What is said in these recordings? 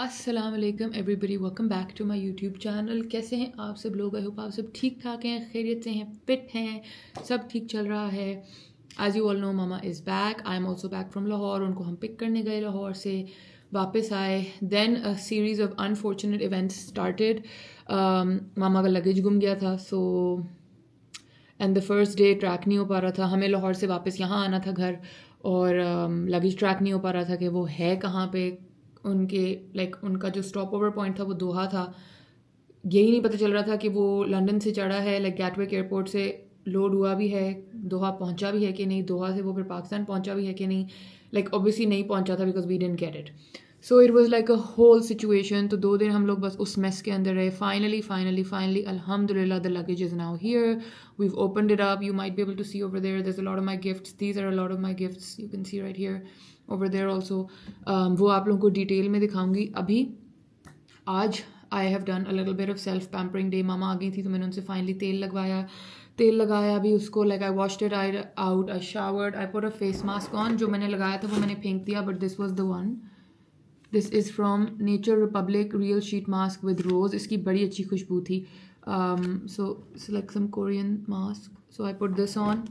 अस्सलाम वालेकुम everybody, welcome back to my YouTube channel. कैसे हैं आप सब लोग? आई होप आप सब ठीक ठाक हैं, खैरियत से हैं, फिट हैं, सब ठीक चल रहा है। एज यू ऑल नो मामा is back, I am also back from Lahore. उनको हम पिक करने गए लाहौर से, वापस आए। Then a series of unfortunate events started. मामा का लगेज गुम गया था, so and the first day track नहीं हो पा रहा था। हमें लाहौर से वापस यहाँ आना था घर, और लगेज ट्रैक नहीं हो पा रहा था कि वो है कहाँ पे। उनके उनका जो स्टॉप ओवर पॉइंट था वो दोहा था। यही नहीं पता चल रहा था कि वो लंदन से चढ़ा है, गैटविक एयरपोर्ट से लोड हुआ भी है, दोहा पहुंचा भी है कि नहीं, दोहा से वो फिर पाकिस्तान पहुंचा भी है कि नहीं। ऑब्वियसली नहीं पहुंचा था because we didn't get it. So it was like a whole situation. तो 2 दिन हम लोग बस उस मेस के अंदर रहे। फाइनली अल्हम्दुलिल्लाह the luggage is now here, we've opened it up. You might be able to see over there, there's a lot of my gifts. These are a lot of my gifts, you can see right here, over there also. वो आप लोगों को detail में दिखाऊंगी। अभी आज I have done a little bit of self pampering day. मामा आ गई थी तो मैंने उनसे फाइनली तेल लगाया भी उसको। I washed it out, I showered, I put a face mask on. जो मैंने लगाया था वो मैंने फेंक दिया, but this was the one. This is from Nature Republic real sheet mask with rose. इसकी बड़ी अच्छी खुशबू थी। So it's like some Korean mask, so I put this on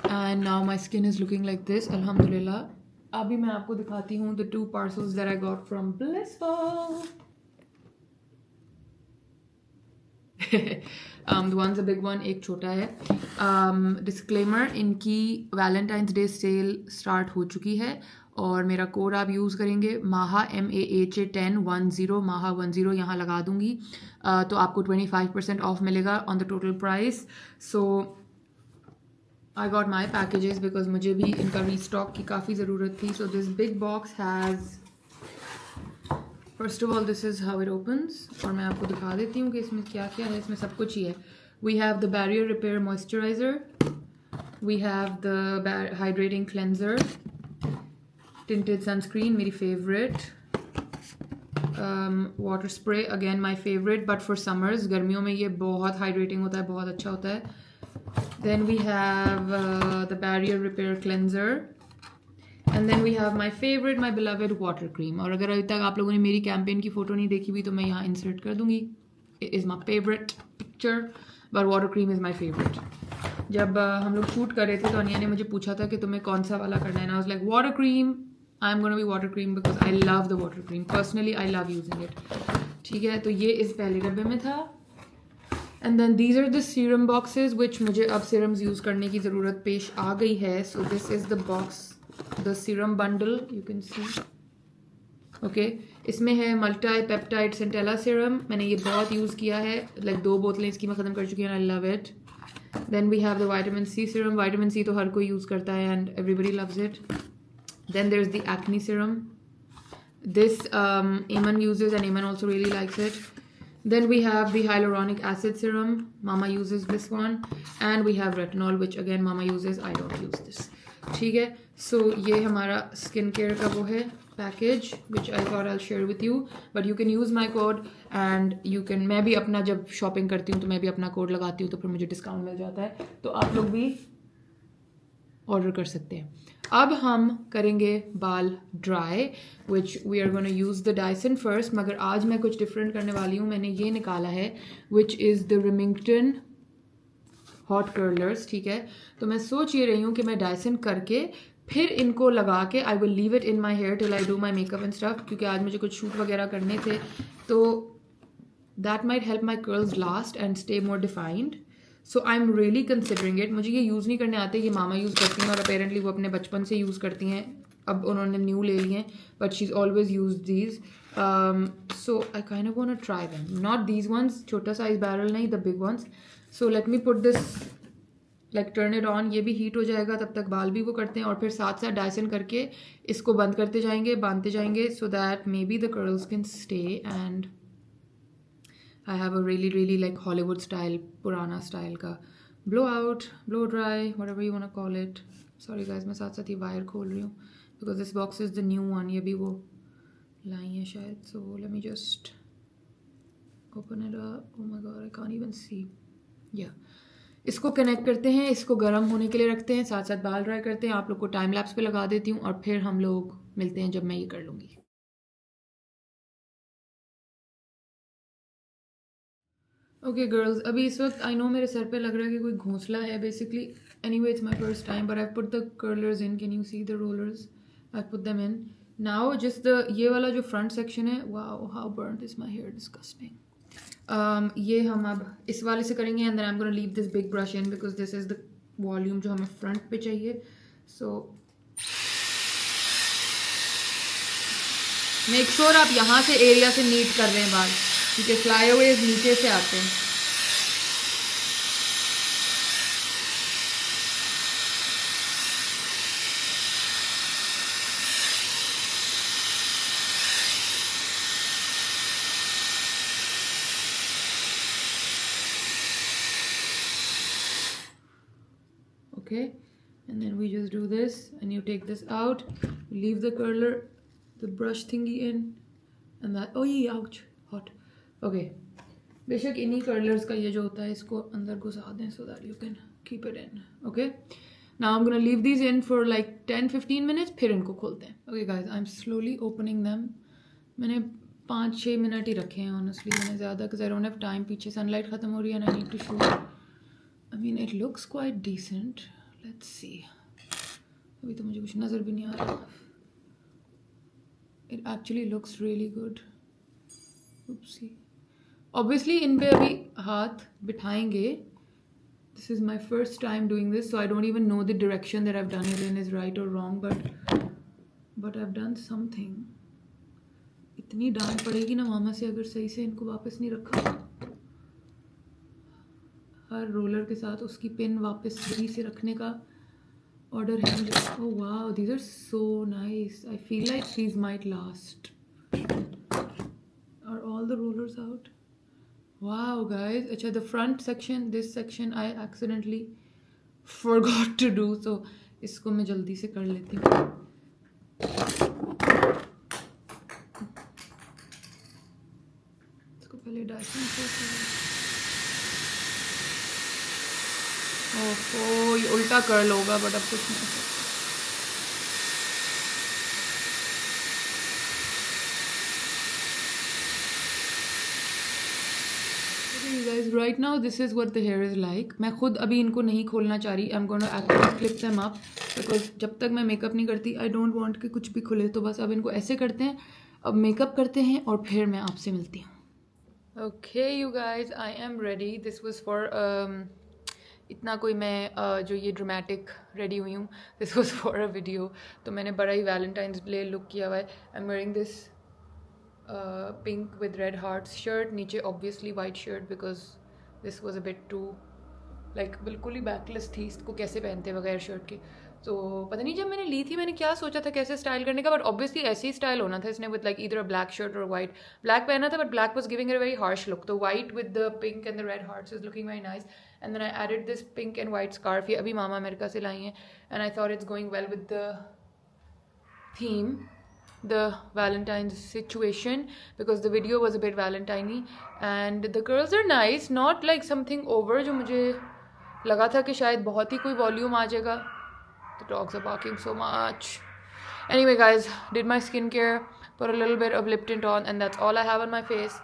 and now my skin is looking like this, अल्हम्दुलिल्लाह। अभी मैं आपको दिखाती हूँ the 2 parcels that I got from blissful. The one's a big one, एक छोटा है। Disclaimer, इनकी वैलेंटाइंस डे सेल स्टार्ट हो चुकी है और मेरा कोड आप यूज़ करेंगे माहा MAHA1010 माहा 10 यहाँ लगा दूंगी। तो आपको 25% ऑफ मिलेगा on the total price. So I got my packages because मुझे भी इनका रीस्टॉक की काफ़ी ज़रूरत थी। So this big box has, first of all this is how it opens, और मैं आपको दिखा देती हूँ कि इसमें क्या क्या है। इसमें सब कुछ ही है। We have the barrier repair moisturiser, we have the hydrating cleanser, tinted sunscreen मेरी favourite, water spray again my favourite but for summers, गर्मियों में ये बहुत हाइड्रेटिंग होता है, बहुत अच्छा होता है। Then we have the barrier repair cleanser, and then we have my favourite my beloved water cream. और अगर अभी तक आप लोगों ने मेरी कैंपेन की फ़ोटो नहीं देखी हुई तो मैं यहाँ इंसर्ट कर दूँगी। It is my favourite picture, but water cream is my favourite. जब हम लोग शूट कर रहे थे तो अनिया ने मुझे पूछा था कि तुम्हें कौन सा वाला करना है, ना was like water cream. I am gonna be water cream because I love the water cream, personally I love using it. ठीक है, तो ये इस पहले डब्बे में था। And then these are the serum boxes which मुझे अब सीरम्स यूज़ करने की ज़रूरत पेश आ गई है। So this is the box, the serum bundle, you can C. Okay, इसमें है मल्टी पेप्टाइड सेंटेला सीरम। मैंने ये बहुत यूज़ किया है, 2 बोतलें इसकी मैं ख़त्म कर चुकी हूँ। I love it. Then we have the vitamin C serum. Vitamin C तो हर कोई यूज़ करता है and everybody loves it. Then there is the acne serum. This Eamon uses and Eamon also really likes it. Then we have the hyaluronic acid serum. Mama uses this one. And we have retinol, which again Mama uses. I don't use this. ठीक है, so ये हमारा skin care का वो है package which I thought I'll share with you. But you can use my code and you can, मैं भी अपना जब शॉपिंग करती हूँ तो मैं भी अपना कोड लगाती हूँ तो फिर मुझे डिस्काउंट मिल जाता है। तो आप लोग भी ऑर्डर कर सकते हैं। अब हम करेंगे बाल dry, which we are gonna use the Dyson first. मगर आज मैं कुछ डिफरेंट करने वाली हूँ। मैंने ये निकाला है which is the Remington hot curlers. ठीक है, तो मैं सोच ये रही हूँ कि मैं डायसन करके फिर इनको लगा के I will leave it in my hair till I do my makeup and stuff, क्योंकि आज मुझे कुछ शूट वगैरह करने थे। तो that might help my curls last and stay more defined. So I am really considering it. मुझे ये यूज़ नहीं करने आते, ये मामा यूज़ करती हैं और अपेरेंटली वो अपने बचपन से यूज़ करती हैं। अब उन्होंने न्यू ले लिए हैं, but she is always use these. So I kind of want to try them, not these ones, छोटा साइज बैरल नहीं, the big ones. So let me put this, turn it on. ये भी heat हो जाएगा, तब तक बाल भी वो करते हैं और फिर साथ साथ डायसन करके इसको बंद करते जाएंगे, बांधते जाएंगे, so that may be the curls can stay and I have a really like Hollywood style, पुराना स्टाइल का blow out, blow dry, whatever you want to call it. Sorry guys, मैं साथ साथ ये वायर खोल रही हूँ because this box is the new one. ये भी वो लाई है शायद. So let me just open it up. Oh my god, I can't even see. Yeah. इसको कनेक्ट करते हैं, इसको गर्म होने के लिए रखते हैं, साथ साथ बाल ड्राई करते हैं। आप लोग को टाइम लैप्स पे लगा देती हूँ और फिर हम लोग मिलते हैं जब मैं ये कर लूँगी। ओके गर्ल्स, अभी इस वक्त आई नो मेरे सर पे लग रहा है कि कोई घोंसला है basically. Anyway it's my first time but I put the curlers in. Can you see the rollers? I put them in. Now just the ये वाला जो फ्रंट सेक्शन है, wow how burned is my hair, disgusting. ये हम अब इस वाले से करेंगे and then I am gonna leave this big brush in because this is the volume जो हमें फ्रंट पे चाहिए. सो मेक श्योर आप यहाँ से एरिया से नीट कर रहे हैं बाल, क्योंकि फ्लाई अवेज नीचे से आते हैं. Okay, and then we just do this and you take this out, leave the curler, the brush thingy in, and that, oh yeah, ouch, hot. Okay, बेशक इन्हीं कर्लर्स का ये जो होता है इसको अंदर घुसा दें so that you can keep it in. Okay, now I'm gonna leave these in for like 10-15 minutes, फिर इनको खोलते हैं. Okay guys, I'm slowly opening them. मैंने 5-6 मिनट ही रखे हैं honestly, मैंने ज़्यादा because I don't have time. पीछे सनलाइट ख़त्म हो रही है and I need to shoot. I mean it looks quite decent. Let's see. अभी तो मुझे कुछ नज़र भी नहीं आ रहा. It actually looks really good. Oopsie. Obviously इन पे अभी हाथ बिठाएंगे. This is my first time doing this, so I don't even know the direction that I've done it in is right or wrong, but I've done something. इतनी डांट पड़ेगी ना मामा से अगर सही से इनको वापस नहीं रखा. हर रोलर के साथ उसकी पिन वापस सही से रखने का ऑर्डर है मुझे. Oh wow, these are so nice. I feel like these might last. Are all the rollers out? Wow guys. अच्छा, the front section, this section I accidentally forgot to do, so इसको मैं जल्दी से कर लेती हूँ. इसको पहले डाइसिंग से. ओह, ये उल्टा कर्ल होगा बट अब कुछ नहीं हो सकता. Guys, right now this is what the hair is like. मैं खुद अभी इनको नहीं खोलना चाह रही. I'm gonna actually clip them up because जब तक मैं मेकअप नहीं करती I don't want कि कुछ भी खुले. तो बस अब इनको ऐसे करते हैं, अब मेकअप करते हैं और फिर मैं आपसे मिलती हूँ. Okay you guys, I am ready. This was for इतना कोई मैं जो ये ड्रामेटिक रेडी हुई हूँ, this was for a video. तो मैंने बड़ा ही वैलेंटाइंस डे लुक किया हुआ है. I am wearing this pink with red hearts shirt, नीचे obviously white shirt because this was a bit too like बिल्कुल ही बैकलेस थी. इसको कैसे पहनते बगैर शर्ट के. तो पता नहीं जब मैंने ली थी मैंने क्या सोचा था कैसे स्टाइल करने का, बट ऑब्वियसली ऐसे ही स्टाइल होना था इसने with like either a black shirt और वाइट. ब्लैक पहना था but black was giving a very harsh look. तो white with the pink and the red hearts is looking very nice. And then I added this pink and white scarf. ये अभी मामा America से लाई हैं and I thought it's going well with the theme, the Valentine's situation, because the video was a bit Valentine-y and the girls are nice, not like something over जो मुझे लगा था कि शायद बहुत ही कोई वॉल्यूम आ जाएगा. The dogs are barking so much. Anyway guys, did my skincare, put a little bit of lip tint on and that's all I have on my face.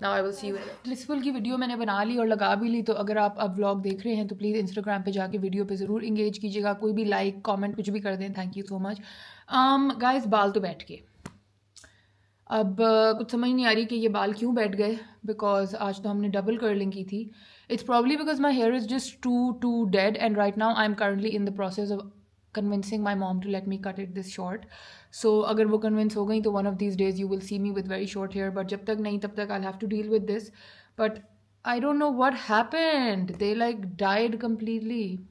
Now I will see you in it. Blissful की video मैंने बना ली और लगा भी ली. तो अगर आप अब व्लॉग देख रहे हैं तो प्लीज़ इंस्टाग्राम पे जाके वीडियो पे ज़रूर इंगेज कीजिएगा. कोई भी लाइक कमेंट कुछ भी कर दें. Thank you so much. Guys, बाल तो बैठ गए. अब कुछ समझ नहीं आ रही कि ये बाल क्यों बैठ गए, बिकॉज आज तो हमने डबल कर्लिंग की थी. It's probably because my hair is just too dead and right now I am currently in the process of convincing my mom to let me cut it this short. So अगर वो convince हो गई तो one of these days you will see me with very short hair, but जब तक नहीं तब तक I have to deal with this. But I don't know what happened, they like died completely.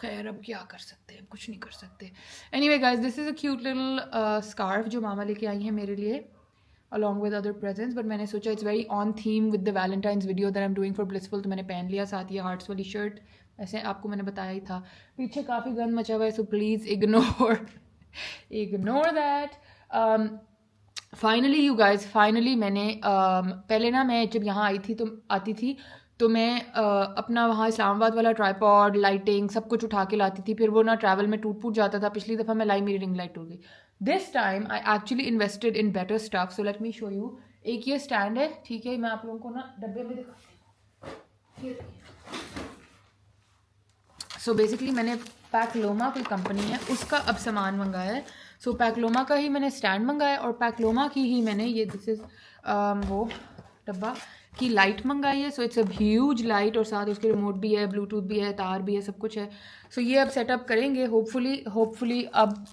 खैर अब क्या कर सकते हैं, कुछ नहीं कर सकते. Anyway guys, this is a cute little scarf जो मामा लेके आई हैं मेरे लिए along with other presents. But मैंने सोचा it's very on theme with the Valentine's video that I am doing for blissful, तो मैंने पहन लिया. साथ ये हार्ट्स वाली शर्ट, ऐसे आपको मैंने बताया ही था. पीछे काफ़ी गंद मचा हुआ है, so please ignore that. Finally you guys, finally मैंने पहले ना मैं जब यहाँ आती थी तो मैं अपना वहाँ इस्लामाबाद वाला ट्राईपॉड, लाइटिंग सब कुछ उठा के लाती थी. फिर वो ना ट्रैवल में टूट जाता था. पिछली दफ़ा मैं लाई, मेरी रिंग लाइट टूट गई. This time I actually invested in better stuff. So let me show you. एक ये स्टैंड है, ठीक है, मैं आप लोगों को ना डब्बे में दिखाती हूँ। सो बेसिकली मैंने पैकलोमा कोई कंपनी है उसका अब सामान मंगाया है। सो पैकलोमा का ही मैंने स्टैंड मंगाया और पैकलोमा की ही मैंने ये दिस इज़ वो डब्बा की लाइट मंगाई है। So it's a huge light और साथ उसके रिमोट भी है, ब्लूटूथ भी है, तार भी है, सब कुछ है। सो ये अब सेटअप करेंगे, होपफुली अब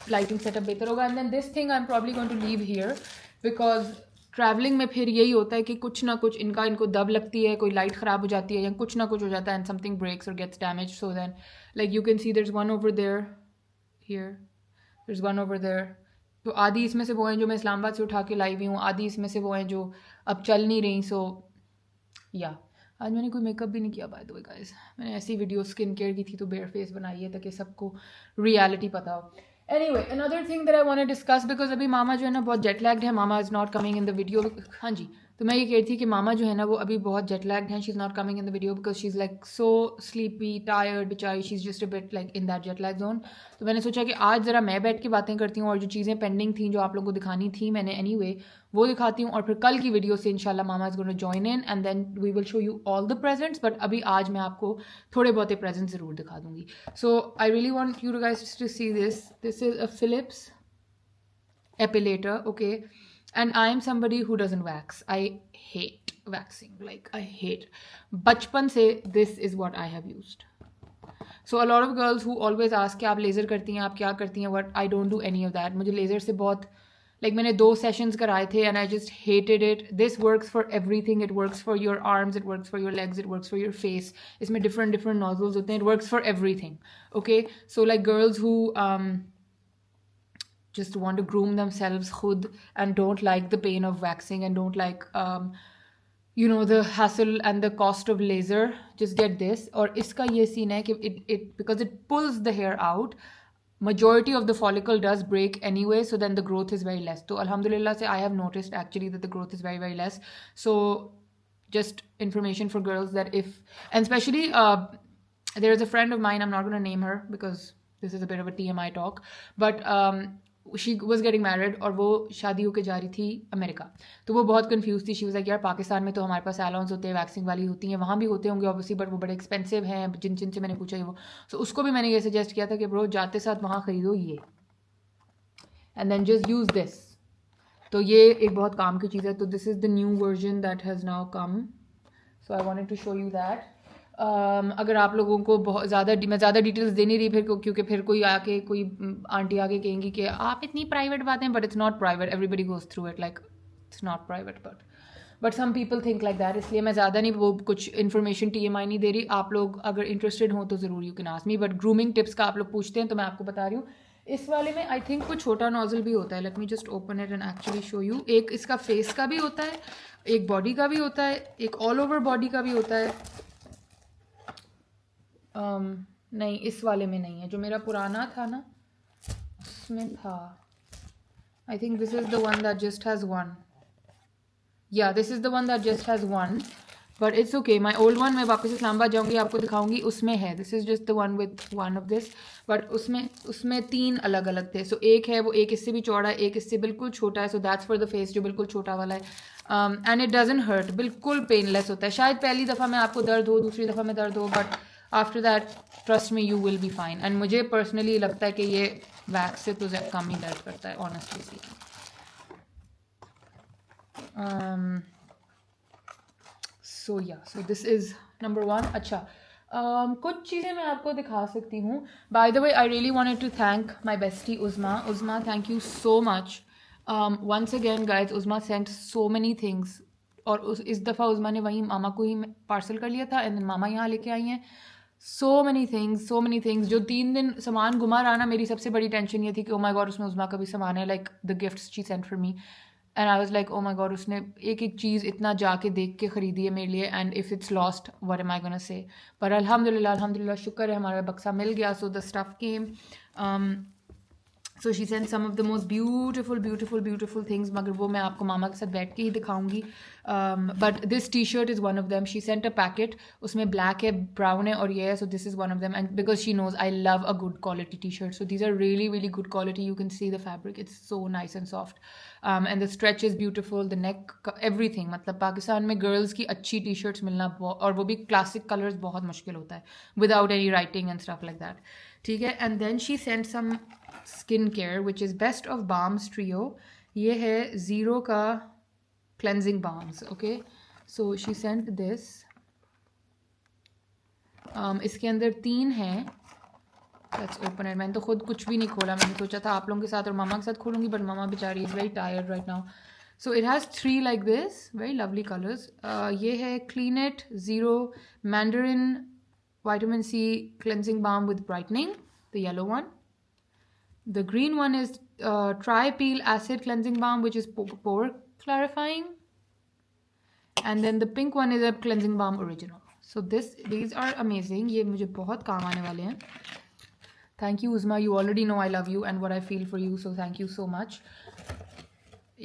लाइटिंग सेटअप बेहतर होगा। And then this thing I am probably going to leave here because travelling में फिर यही होता है कि कुछ ना कुछ इनको दब लगती है, कोई लाइट ख़राब हो जाती है या कुछ ना कुछ हो जाता है एंड समथिंग ब्रेक्स और gets damage. So then like you can see there is one over there, here there is one over there. तो आधी इसमें से वो हैं जो मैं इस्लामाबाद से उठा के लाई हुई हूँ, आधी इसमें से वो हैं जो अब चल नहीं रही। सो या आज मैंने कोई मेकअप भी नहीं किया बाय द वे गाइस, मैंने ऐसी वीडियो स्किन केयर की थी तो बेयर फेस बनाई है ताकि सबको रियलिटी पता हो। Anyway another thing that I want to discuss because अभी मामा जो है ना बहुत जेट लैग्ड है, मामा is not coming in the video. हाँ जी, तो मैं ये कह रही थी कि मामा जो है ना वो अभी बहुत जेट लैग्ड हैं, she is not coming in the video because she is like so sleepy tired बेचारी, she is just a bit like in that jet lag zone. तो मैंने सोचा कि आज ज़रा मैं बैठ के बातें करती हूँ और जो चीज़ें पेंडिंग थी जो आप लोगों को दिखानी थी मैंने एनीवे वो दिखाती हूँ और फिर कल की वीडियो से इंशाल्लाह मामा is going to join in and then we will show you all the presents. But अभी आज मैं आपको थोड़े बहुत प्रेजेंट्स ज़रूर दिखा दूँगी। So I really want you guys to see this is a Philips epilator, okay, and I am somebody who doesn't wax. I hate waxing, like I hate. बचपन से this is what I have used. So a lot of girls who always ask कि आप laser करती हैं, आप क्या करती हैं, what I don't do any of that. मुझे लेज़र से बहुत like मैंने 2 sessions कराए थे and I just hated it. This works for everything. It works for your arms, it works for your legs, it works for your face. इसमें different nozzles होते हैं. It works for everything. Okay, so like girls who just want to groom themselves khud and don't like the pain of waxing and don't like the hassle and the cost of laser, just get this. और इसका ये scene है कि it because it pulls the hair out, majority of the follicle does break anyway, so then the growth is very less. So alhamdulillah say I have noticed actually that the growth is very very less. So just information for girls that if, and especially there is a friend of mine, I'm not going to name her because this is a bit of a TMI talk, but she was getting married और वो शादी होकर जा रही थी America. तो वो बहुत कंफ्यूज थी, शी वाज लाइक यार पाकिस्तान में तो हमारे पास सैलॉन्स होते हैं, वैक्सिंग वाली होती हैं, वहाँ भी होते होंगे ऑब्वियसली बट वो बड़े एक्सपेंसिव हैं, जिन से मैंने पूछा है वो। सो उसको भी मैंने ये सजेस्ट किया था कि ब्रो जाते साथ वहाँ ख़रीदो ये and then just use this. तो ये एक बहुत काम की चीज़ है। तो this is the new version that has now come, so I wanted to show you that. अगर आप लोगों को बहुत मैं ज़्यादा डिटेल्स दे नहीं रही फिर क्योंकि फिर कोई आंटी आके कहेंगी कि आप इतनी प्राइवेट बातें, but it's not private, everybody goes through it, like it's not private but some people think like that. इसलिए मैं ज़्यादा नहीं वो कुछ इन्फॉर्मेशन TMI नहीं दे रही। आप लोग अगर इंटरेस्टेड हो तो ज़रूर you can ask me, but grooming tips का आप लोग पूछते हैं तो मैं आपको बता रही हूँ। इस वाले में आई थिंक कुछ छोटा नोजल भी होता है, let me just open it and actually show you. एक इसका फेस का भी होता है, एक बॉडी का भी होता है, एक ऑल ओवर बॉडी का भी होता है। नहीं इस वाले में नहीं है, जो मेरा पुराना था ना उसमें था। I think this is the one that just has one, या this is the one that just has one, but it's okay. My old one मैं वापस इस्लामाबाद जाऊँगी आपको दिखाऊंगी, उसमें है। This is just the one with one of this, but उसमें 3 अलग अलग थे। सो एक है वो, एक इससे भी चौड़ा है, एक इससे बिल्कुल छोटा है। So that's for the face, जो बिल्कुल छोटा वाला है। एंड इट डजंट हर्ट, बिल्कुल पेनलेस होता है। शायद पहली दफ़ा में आपको दर्द हो, दूसरी दफ़ा में दर्द हो, but after that trust me you will be fine. And मुझे पर्सनली लगता है कि ये वैक्स से तो कम ही दर्द करता है honestly speaking. So this is number 1। अच्छा कुछ चीज़ें मैं आपको दिखा सकती हूँ। By the way I really wanted to thank my bestie Uzma, thank you so much once again guys. Uzma sent so many things और इस दफ़ा उज़मा ने वहीं मामा को ही पार्सल कर लिया था एंड मामा यहाँ लेके आई हैं। सो मेनी थिंग्स जो 3 दिन सामान गुमा रहा ना, मेरी सबसे बड़ी टेंशन ये थी कि ओ माय गॉड उसमें उज़मा का भी सामान है, like the gifts she sent for me and I was like oh my God उसने एक एक चीज़ इतना जाके देख के ख़रीदी है मेरे लिए, and if it's lost what am I gonna say. पर अल्हम्दुलिल्लाह शुक्र है हमारा बक्सा मिल गया। So the stuff came so she sent some of the most beautiful things, मगर वो मैं आपको मामा के साथ बैठ के ही दिखाऊंगी. But this T shirt is one of them. She sent a packet, उसमें ब्लैक है, ब्राउन है और ये है. So this is one of them, and because she knows I love a good quality T shirt. So these are really good quality. You can see the fabric, it's so nice and soft, and the stretch is beautiful, the neck, everything. मतलब पाकिस्तान में girls की अच्छी T shirts मिलना और वो भी classic colours बहुत मुश्किल होता है, without any writing and stuff like that. ठीक है. And then she sent some skin care which is best of balms trio. ये है ज़ीरो का cleansing balms. Okay, so she sent this. इसके अंदर 3 हैं. Let's open it. मैंने तो खुद कुछ भी नहीं खोला. मैंने सोचा था आप लोगों के साथ और मामा के साथ खोलूँगी, बट मामा बेचारी is very tired right now. So it has 3 like this, very lovely colours. ये है clean it zero mandarin vitamin C cleansing balm with brightening, the yellow one. The green one is Tri-Peel Acid Cleansing Balm, which is pore clarifying. And then the pink one is a Cleansing Balm Original. So these are amazing. ये मुझे बहुत काम आने वाले हैं. Thank you, Uzma. You already know I love you and what I feel for you. So thank you so much.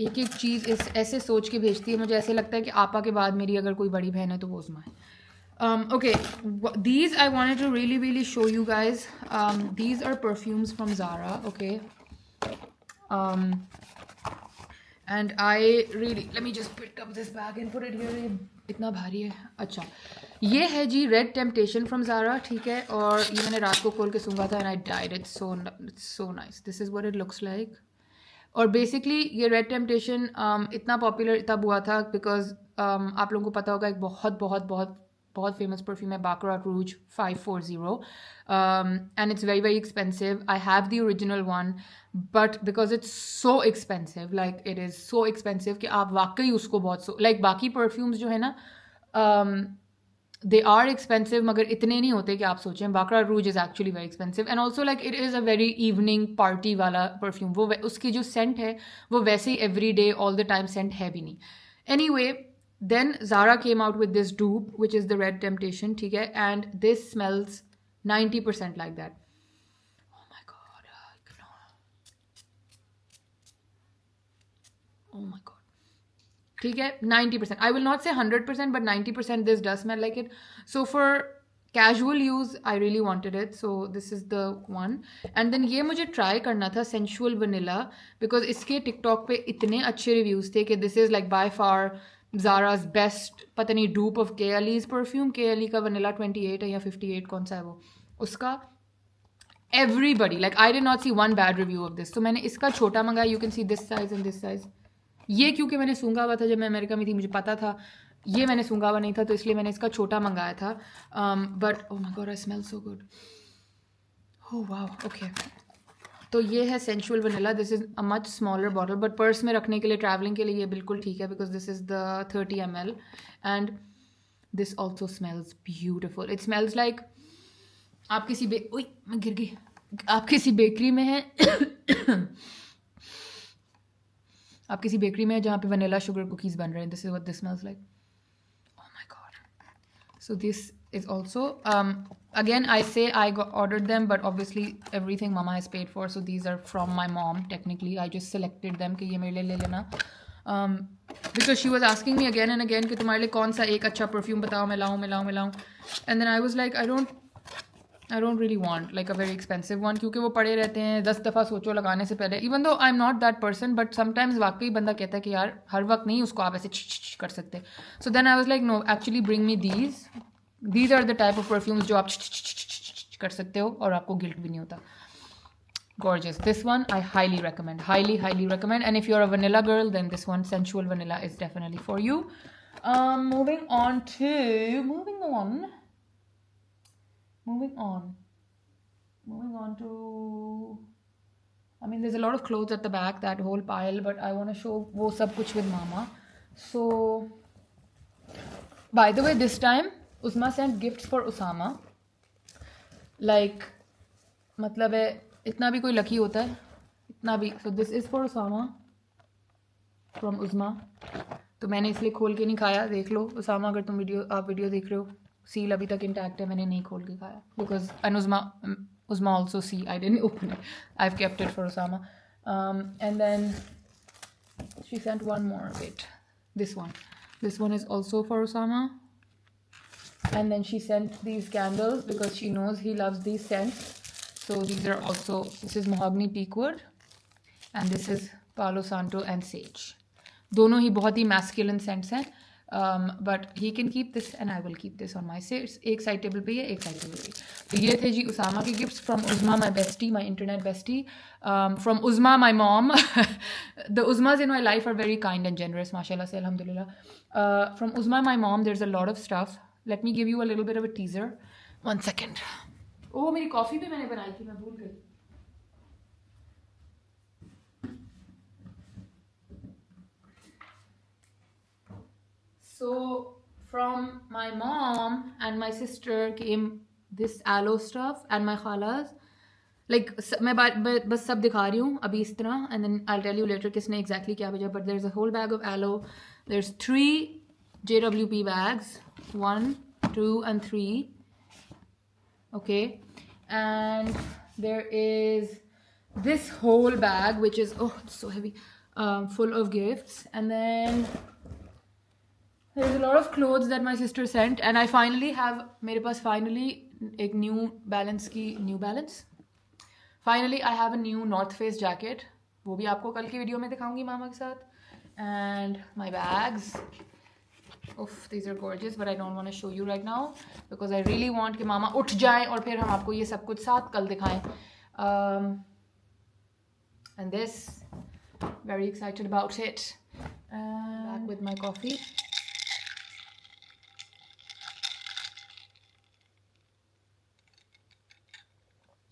एक एक चीज़ ऐसे सोच के भेजती है. मुझे ऐसे लगता है कि आपा के बाद मेरी अगर कोई बड़ी बहन है तो वो उज़मा है. Okay, these I wanted to really show you guys. These are perfumes from Zara. Okay, and I really, let me just pick up this bag and put it here. ये इतना भारी है. अच्छा, ये है जी Red Temptation from Zara. ठीक है, और ये मैंने रात को खोल के सूंघा था and I died. It's so nice. This is what it looks like. और बेसिकली ये रेड टेम्पटेशन इतना पॉपुलर तब हुआ था बिकॉज आप लोगों को पता होगा एक बहुत फेमस परफ्यूम है Baccarat Rouge 540, and it's very expensive. I have the original one, but because it's so expensive, like it is so expensive कि आप वाकई उसको बहुत like बाकी परफ्यूम्स जो है ना they are expensive मगर इतने नहीं होते कि आप सोचें. Baccarat Rouge is actually very expensive and also like it is a very evening party वाला परफ्यूम. वो उसकी जो सेंट है वो वैसे ही everyday all the time scent है भी नहीं. Anyway, then Zara came out with this dupe which is the Red Temptation. ठीक है, and this smells 90% like that. Oh my god, oh my god. ठीक है, 90%. I will not say 100%, but 90% this does smell like it. So for casual use, I really wanted it. So this is the one. And then ये मुझे try करना था Sensual Vanilla because इसके TikTok पे इतने अच्छे reviews थे कि this is like by far Zara's best पता नहीं dupe of KLE's perfume. KLE का Vanilla 28 है या 58 कौन सा है वो उसका. Everybody, like I did not see one bad review of this. So मैंने इसका छोटा मंगाया. You can see this size and this size. ये क्योंकि मैंने सूंघा हुआ था जब मैं अमेरिका में थी, मुझे पता था. ये मैंने सूंघा हुआ नहीं था तो इसलिए मैंने इसका छोटा मंगाया था. But oh my God, I smell so good. Oh wow. Okay, तो ये है sensual vanilla. This is a much smaller bottle, but purse में रखने के लिए, ट्रैवलिंग के लिए ये बिल्कुल ठीक है because this is the 30 ml and this also smells beautiful. It smells like आप किसी मैं गिर गई. आप किसी बेकरी में हैं आप किसी बेकरी में जहाँ पे वनीला शुगर कुकीज़ बन रहे हैं. This is what this smells like. Oh my god. So this is also again I say I ordered them but obviously everything मामा has paid for. So these are from my mom. Technically I just selected them कि ये मेरे लिए ले लेना because she was asking me again and again कि तुम्हारे लिए कौन सा एक अच्छा परफ्यूम बताओ, मैं लाऊँ. And then I was like I don't really want like a very expensive one क्योंकि वो पड़े रहते हैं 10 दफ़ा सोचो लगाने से पहले. Even though I am not that person but sometimes वाकई बंदा कहता है कि यार हर वक्त नहीं उसको आप ऐसे कर सकते. So then I was like no, actually bring me these are the type of perfumes जो आप कर सकते हो और आपको गिल्ट भी नहीं होता. Gorgeous. This one I highly recommend. Highly recommend. And if you're a vanilla girl, then this one, Sensual Vanilla, is definitely for you. Moving on. To, I mean, there's a lot of clothes at the back, that whole pile, but I want to show wo sab kuch with mama. So, by the way, this time, Uzma sent gifts for Usama. Like, matlab hai, itna bhi koi lucky hota hai, itna bhi. So, this is for Usama, from Uzma. तो मैंने इसलिए खोल के नहीं खाया. देख लो उसामा, अगर तुम आप वीडियो देख रहे हो, सील अभी तक इंटैक्ट है, मैंने नहीं खोल के खाया because Uzma also see. I didn't open it. I've kept it for Osama. And then she sent one more. Wait, this one. This one is also for Osama. And then she sent these candles because she knows he loves these scents. So these are also, this is mahogany teakwood and this is Palo Santo and sage. दोनों ही बहुत ही masculine scents हैं. But he can keep this and I will keep this on my sets. एक side table पे है, एक side table पे. तो ये थे जी उसामा के gifts from Uzma my bestie, my internet bestie. From Uzma my mom. The Uzmas in my life are very kind and generous माशाल्लाह से, अल्हम्दुलिल्लाह. From Uzma my mom there is a lot of stuff. Let me give you a little bit of a teaser. 1 second. Oh मेरी coffee भी मैंने बनाई थी, मैं भूल गई. So from my mom and my sister came this aloe stuff and my khalas. Like मैं बस सब दिखा रही हूँ अभी इस तरह, and then I'll tell you later किसने exactly क्या भेजा. But there's a whole bag of aloe. There's 3 JWP bags, 1, 2 and 3. Okay, and there is this whole bag which is, oh it's so heavy, full of gifts. And then there's a lot of clothes that my sister sent, and I finally have, मेरे पास finally एक New Balance की, New Balance, finally I have a new North Face jacket. वो भी आपको कल की video में दिखाऊंगी मामा के साथ. And my bags, oof, these are gorgeous, but I don't want to show you right now because I really want कि मामा उठ जाएं और फिर हम आपको ये सब कुछ साथ कल दिखाएं. And this, very excited about it. Back with my coffee.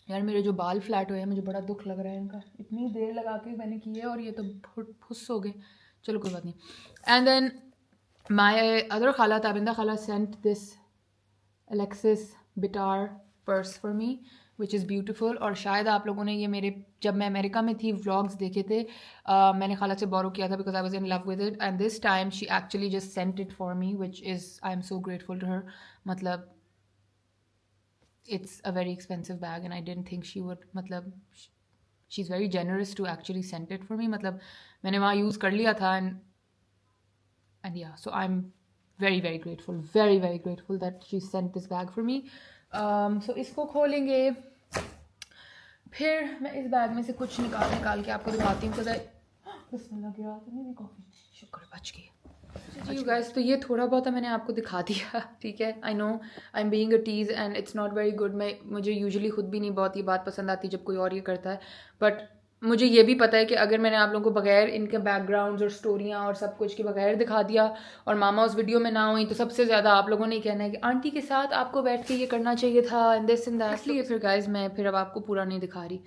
यार मेरे जो बाल फ्लैट हुए हैं मुझे बड़ा दुख लग रहा है इनका. इतनी देर लगा के मैंने की है और ये तो फुस हो गए. चलो कोई बात नहीं. एंड देन माय अदर खाला ताबिंदा खाला sent this Alexis Bittar purse for me which is beautiful. और शायद आप लोगों ने ये मेरे, जब मैं अमेरिका में थी, व्लॉग्स देखे थे. मैंने खाला से बोरो किया था because I was in love with it. And this time she actually just sent it for me which is, I am so grateful to her. मतलब it's a very expensive bag and I didn't think she would, मतलब she's very generous to actually send it for me. मतलब मैंने वहाँ use कर लिया था and yeah, so I'm very very grateful, very very grateful that she sent this bag for me. So इसको खोलेंगे, फिर मैं इस बैग में से कुछ निकाल के आपको दिखाती हूँ. बिस्मिल्लाह गिरा तो नहीं कॉफ़ी, शुक्र बच गई. यू गाइस, तो ये थोड़ा बहुत मैंने आपको दिखा दिया, ठीक है. I know I am being a tease and it's not very good. मुझे यूजुअली खुद भी नहीं बहुत ये बात पसंद आती जब कोई और ये करता है. बट मुझे ये भी पता है कि अगर मैंने आप लोगों को बगैर इनके बैकग्राउंड्स और स्टोरियाँ और सब कुछ के बगैर दिखा दिया और मामा उस वीडियो में ना हुई, तो सबसे ज़्यादा आप लोगों ने ही कहना है कि आंटी के साथ आपको बैठ के ये करना चाहिए था एंड दिस एंड दैट. इसलिए फिर गाइज मैं फिर अब आपको पूरा नहीं दिखा रही.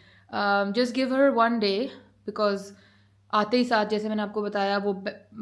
Just give her 1 day because आते ही साथ जैसे मैंने आपको बताया वो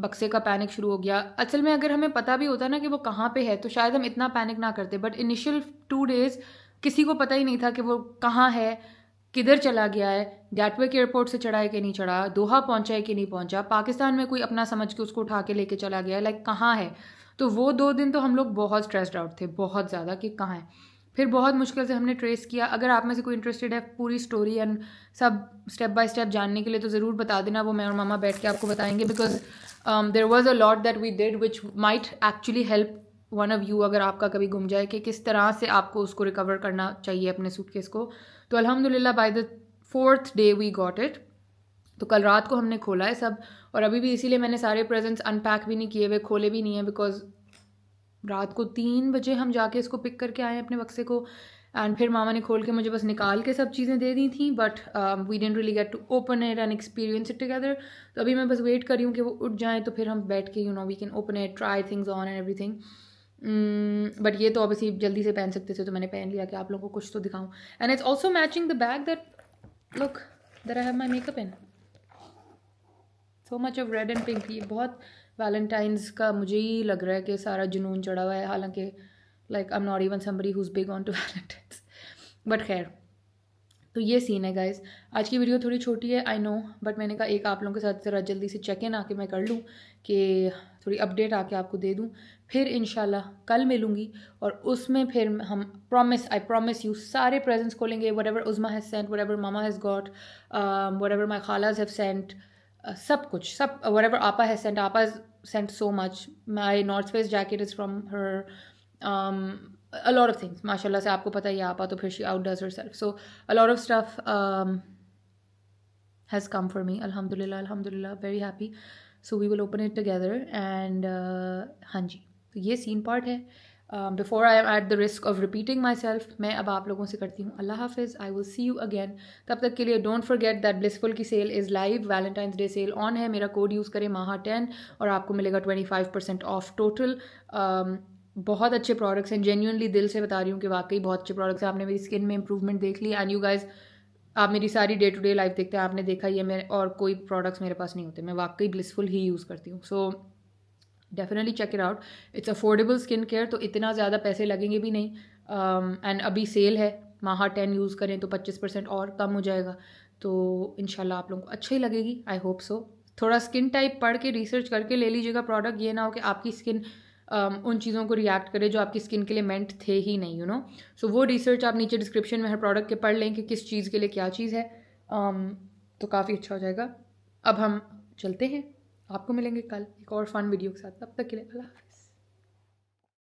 बक्से का पैनिक शुरू हो गया. असल में अगर हमें पता भी होता ना कि वो कहाँ पे है तो शायद हम इतना पैनिक ना करते. बट इनिशियल 2 डेज़ किसी को पता ही नहीं था कि वो कहाँ है, किधर चला गया है, गैटविक एयरपोर्ट से चढ़ा है कि नहीं चढ़ा, दोहा पहुँचा है कि नहीं पहुँचा, पाकिस्तान में कोई अपना समझ के उसको उठा के लेके चला गया, लाइक कहाँ है. तो वो 2 दिन तो हम लोग बहुत स्ट्रेस्ड आउट थे, बहुत ज़्यादा, कि कहाँ है. फिर बहुत मुश्किल से हमने ट्रेस किया. अगर आप में से कोई इंटरेस्टेड है पूरी स्टोरी एंड सब स्टेप बाय स्टेप जानने के लिए तो ज़रूर बता देना, वो मैं और मामा बैठ के आपको बताएंगे. Because there was a lot that we did which might actually help one of you अगर आपका कभी गुम जाए, कि किस तरह से आपको उसको रिकवर करना चाहिए अपने सूटकेस को. तो अल्हम्दुलिल्लाह by the 4th day we got it. तो कल रात को हमने खोला है सब, और अभी भी इसीलिए मैंने सारे प्रेजेंट्स अनपैक भी नहीं किए हुए, खोले भी नहीं है, बिकॉज रात को 3 बजे हम जाके इसको पिक करके आए अपने बक्से को. एंड फिर मामा ने खोल के मुझे बस निकाल के सब चीज़ें दे दी थी. But we didn't really get to open it and experience it together. तो अभी मैं बस वेट कर रही हूँ कि वो उठ जाएँ तो फिर हम बैठ के we can open it, try things on and everything. But ये तो ऑब्वियसली जल्दी से पहन सकते थे तो मैंने पहन लिया कि आप लोगों को कुछ तो दिखाऊँ. And it's also matching the bag that look that I have my makeup in. So much of red and pink. ये बहुत वैलेंटाइंस का मुझे ही लग रहा है कि सारा जुनून चढ़ा हुआ है, हालांकि like I am not even somebody who is big on to Valentine's. But खैर, तो ये सीन है गाइज। आज की वीडियो थोड़ी छोटी है आई नो, बट मैंने कहा एक आप लोगों के साथ ज़रा जल्दी से चेक इन आके मैं कर लूँ कि थोड़ी अपडेट आके आपको दे दूँ। फिर इंशाल्लाह कल मिलूँगी और उसमें फिर हम आई प्रॉमिस यू सारे प्रेजेंट्स खोलेंगे, whatever Uzma has sent, whatever मामा has got, whatever my खालाज हैव सेंट, सब कुछ, सब वट एवर आपा हैज़ सेंट, आपा sent so much, my North Face jacket is from her, a lot of things माशाल्लाह से, आपको पता ही है आपा तो फिर she outdoes herself, so a lot of stuff has come for me, alhamdulillah, very happy, so we will open it together and हाँ जी, तो ये सीन पार्ट है। Before I am at the risk of repeating myself, मैं अब आप लोगों से करती हूँ अल्लाह हाफिज़, I will see you again. तब तक के लिए डोंट फॉरगेट दैट ब्लिसफुल की sale is live, Valentine's day sale on है, मेरा कोड यूज़ करें माहा10 और आपको मिलेगा 25% ऑफ टोटल। बहुत अच्छे प्रोडक्ट्स हैं, जेन्युइनली दिल से बता रही हूँ कि वाकई बहुत अच्छे प्रोडक्ट्स हैं। आपने मेरी स्किन में इंप्रूवमेंट देख ली एंड यू गाइज, आप मेरी सारी डे टू डे लाइफ देखते हैं, आपने देखा ही है मेरे और कोई प्रोडक्ट्स मेरे पास नहीं होते, मैं वाकई ब्लिसफुल ही यूज़ करती हूँ। So definitely check it out, it's affordable skin care, तो इतना ज़्यादा पैसे लगेंगे भी नहीं। एंड अभी सेल है, माहा10 यूज़ करें तो 25% और कम हो जाएगा, तो इंशाल्लाह आप लोगों को अच्छी लगेगी, आई होप सो। थोड़ा स्किन टाइप पढ़ के रिसर्च करके ले लीजिएगा प्रोडक्ट, ये ना हो कि आपकी स्किन उन चीज़ों को रिएक्ट करे जो आपकी स्किन के लिए मेंट थे ही नहीं, यू नो। सो वो रिसर्च आप नीचे डिस्क्रिप्शन में हर प्रोडक्ट के पढ़ लें कि किस चीज़ के लिए क्या चीज़ है, तो काफ़ी अच्छा हो जाएगा। अब हम चलते हैं, आपको मिलेंगे कल एक और फन वीडियो के साथ, तब तक के लिए अल्लाह।